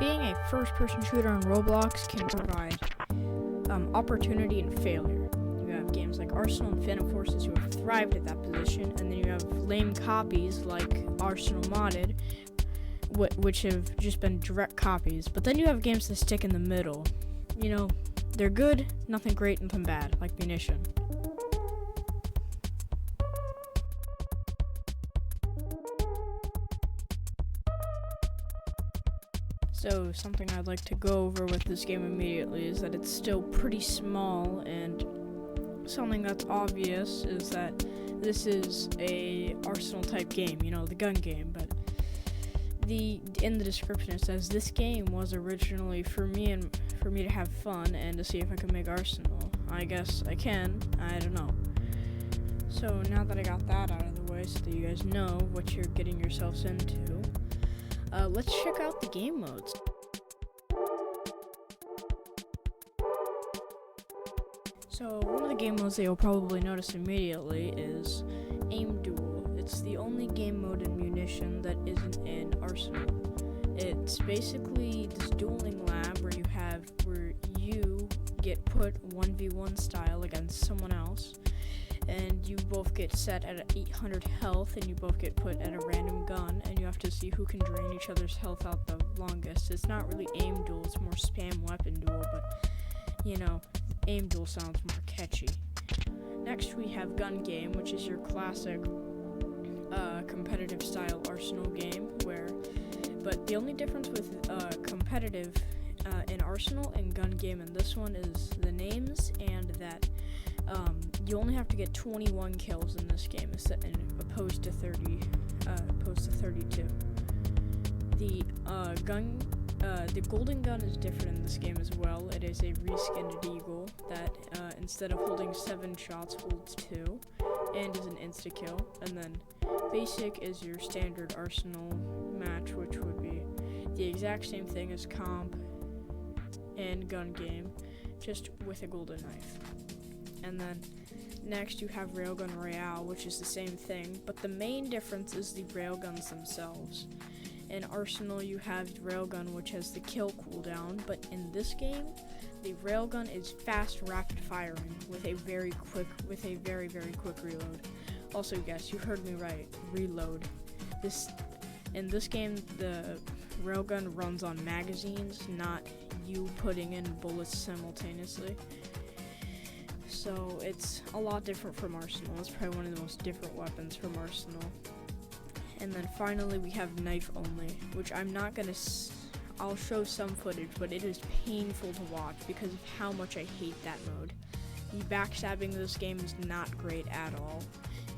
being a first-person shooter on Roblox can provide opportunity and failure. You have games like Arsenal and Phantom Forces who have thrived at that position, and then you have lame copies like Arsenal Modded, which have just been direct copies. But then you have games that stick in the middle. You know, they're good, nothing great, nothing bad, like Munition. So something I'd like to go over with this game immediately is that it's still pretty small, and something that's obvious is that this is a Arsenal type game, you know, the gun game, but in the description it says this game was originally for me to have fun and to see if I could make Arsenal. I guess I can, I don't know. So now that I got that out of the way so that you guys know what you're getting yourselves into, let's check out the game modes. So one of the game modes that you'll probably notice immediately is Aim Duel. It's the only game mode in Munition that isn't in Arsenal. It's basically this dueling lab where you get put 1v1 style against someone else, and you both get set at 800 health, and you both get put at a random gun, and you have to see who can drain each other's health out the longest. It's not really Aim Duel, it's more Spam Weapon Duel, but you know, Aim Duel sounds more catchy. Next we have Gun Game, which is your classic competitive style Arsenal game, but the only difference with competitive in Arsenal and Gun Game in this one is the names, and that you only have to get 21 kills in this game opposed to 32. The golden gun is different in this game as well. It is a reskinned deagle that instead of holding 7 shots holds 2 and is an insta kill. And then basic is your standard Arsenal match, which would be the exact same thing as comp and gun game, just with a golden knife. And then next you have Railgun Royale, which is the same thing, but the main difference is the railguns themselves. In Arsenal you have Railgun, which has the kill cooldown, but in this game the railgun is fast rapid firing with a very very quick reload. Also, yes, you heard me right, reload. In this game the railgun runs on magazines, not you putting in bullets simultaneously. So it's a lot different from Arsenal. It's probably one of the most different weapons from Arsenal. And then finally we have Knife Only, which I'll show some footage, but it is painful to watch because of how much I hate that mode. The backstabbing in this game is not great at all,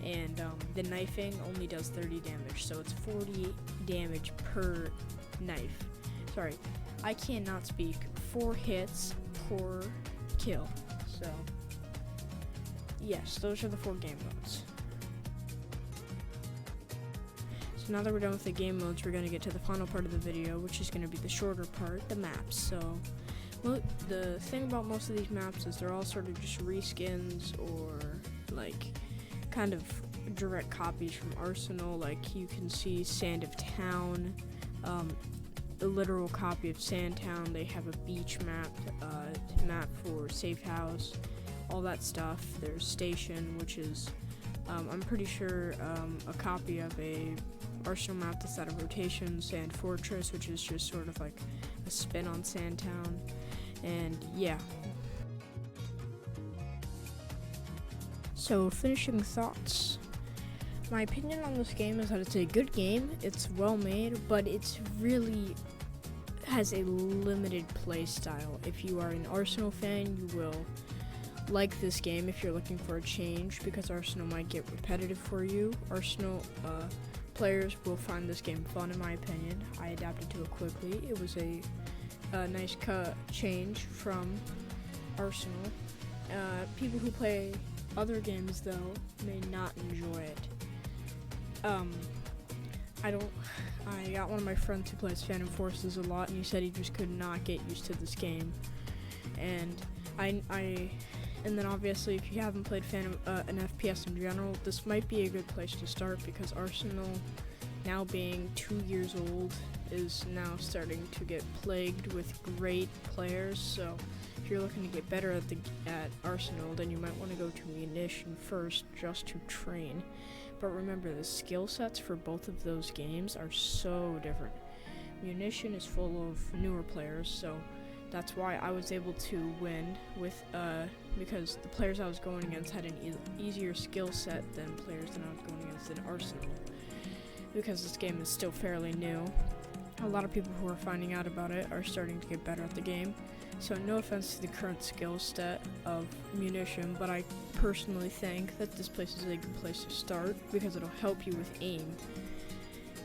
and the knifing only does 30 damage, so it's 40 damage per knife. Sorry, I cannot speak. 4 hits per kill. So yes, those are the 4 game modes. So now that we're done with the game modes, we're going to get to the final part of the video, which is going to be the shorter part, the maps. So the thing about most of these maps is they're all sort of just reskins or like kind of direct copies from Arsenal. Like you can see Sand of Town, a literal copy of Sandtown. They have a beach map for Safe House, all that stuff. There's Station, which is I'm pretty sure a copy of a Arsenal map that's out of rotation. Sand Fortress, which is just sort of like a spin on Sandtown. And yeah. So finishing thoughts. My opinion on this game is that it's a good game. It's well made, but it's really has a limited play style. If you are an Arsenal fan, you will like this game if you're looking for a change, because Arsenal might get repetitive for you. Arsenal players will find this game fun, in my opinion. I adapted to it quickly. It was a nice change from Arsenal. People who play other games, though, may not enjoy it. I got one of my friends who plays Phantom Forces a lot, and he said he just could not get used to this game. And and then obviously if you haven't played an FPS in general, this might be a good place to start, because Arsenal, now being 2 years old, is now starting to get plagued with great players, so if you're looking to get better at Arsenal, then you might want to go to Munition first just to train. But remember, the skill sets for both of those games are so different. Munition is full of newer players, so that's why I was able to win with because the players I was going against had an easier skill set than players that I was going against in Arsenal. Because this game is still fairly new, a lot of people who are finding out about it are starting to get better at the game. So no offense to the current skill set of Munition, but I personally think that this place is a good place to start because it'll help you with aim.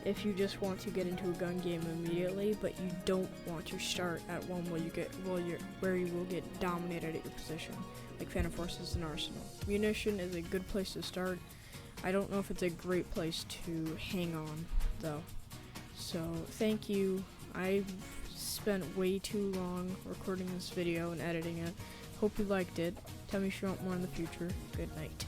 If you just want to get into a gun game immediately, but you don't want to start at one where you will get dominated at your position, like Phantom Forces and Arsenal. Munition is a good place to start. I don't know if it's a great place to hang on, though. So, thank you. I've spent way too long recording this video and editing it. Hope you liked it. Tell me if you want more in the future. Good night.